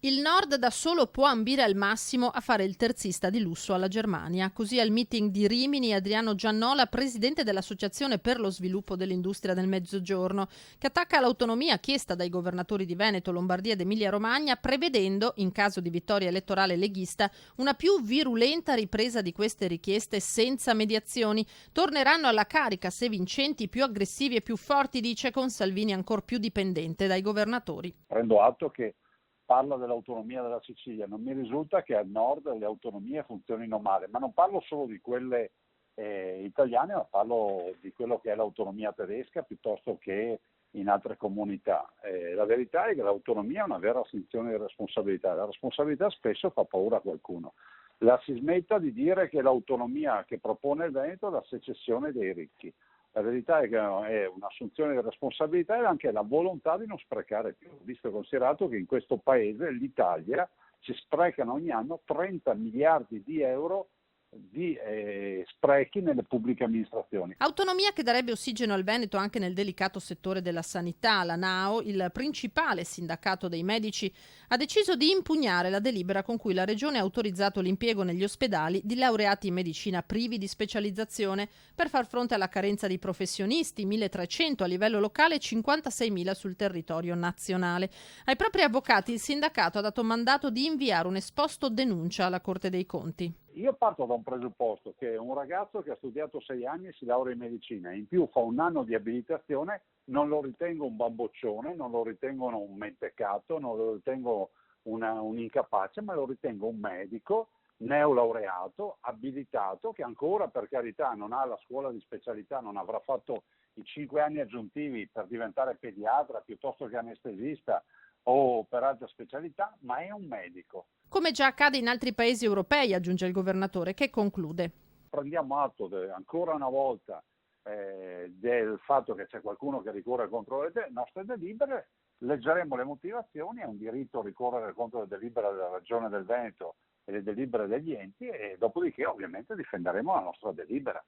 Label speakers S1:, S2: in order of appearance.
S1: Il Nord da solo può ambire al massimo a fare il terzista di lusso alla Germania. Così al meeting di Rimini Adriano Giannola, presidente dell'Associazione per lo sviluppo dell'industria del Mezzogiorno, che attacca l'autonomia chiesta dai governatori di Veneto, Lombardia ed Emilia-Romagna, prevedendo, in caso di vittoria elettorale leghista, una più virulenta ripresa di queste richieste senza mediazioni. Torneranno alla carica, se vincenti, più aggressivi e più forti, dice, con Salvini ancor più dipendente dai governatori.
S2: Prendo atto che parla dell'autonomia della Sicilia, non mi risulta che al nord le autonomie funzionino male, ma non parlo solo di quelle italiane, ma parlo di quello che è l'autonomia tedesca piuttosto che in altre comunità. La verità è che l'autonomia è una vera assunzione di responsabilità, la responsabilità spesso fa paura a qualcuno. La si smetta di dire che l'autonomia che propone il Veneto è la secessione dei ricchi. La verità è che è un'assunzione di responsabilità e anche la volontà di non sprecare più, visto e considerato che in questo paese, l'Italia, si sprecano ogni anno 30 miliardi di euro di sprechi nelle pubbliche amministrazioni.
S1: Autonomia che darebbe ossigeno al Veneto anche nel delicato settore della sanità. La NAO, il principale sindacato dei medici, ha deciso di impugnare la delibera con cui la Regione ha autorizzato l'impiego negli ospedali di laureati in medicina privi di specializzazione per far fronte alla carenza di professionisti, 1.300 a livello locale e 56.000 sul territorio nazionale. Ai propri avvocati il sindacato ha dato mandato di inviare un esposto denuncia alla Corte dei Conti.
S2: Io parto da un presupposto che un ragazzo che ha studiato 6 anni e si laurea in medicina e in più fa un anno di abilitazione, non lo ritengo un bamboccione, non lo ritengo un mentecato, non lo ritengo un incapace, ma lo ritengo un medico neolaureato, abilitato, che ancora per carità non ha la scuola di specialità, non avrà fatto i 5 anni aggiuntivi per diventare pediatra piuttosto che anestesista o per altre specialità, ma è un medico.
S1: Come già accade in altri paesi europei, aggiunge il governatore, che conclude.
S2: Prendiamo atto ancora una volta del fatto che c'è qualcuno che ricorre contro le nostre delibere, leggeremo le motivazioni, è un diritto ricorrere contro le delibere della Regione del Veneto e le delibere degli enti e dopodiché ovviamente difenderemo la nostra delibera.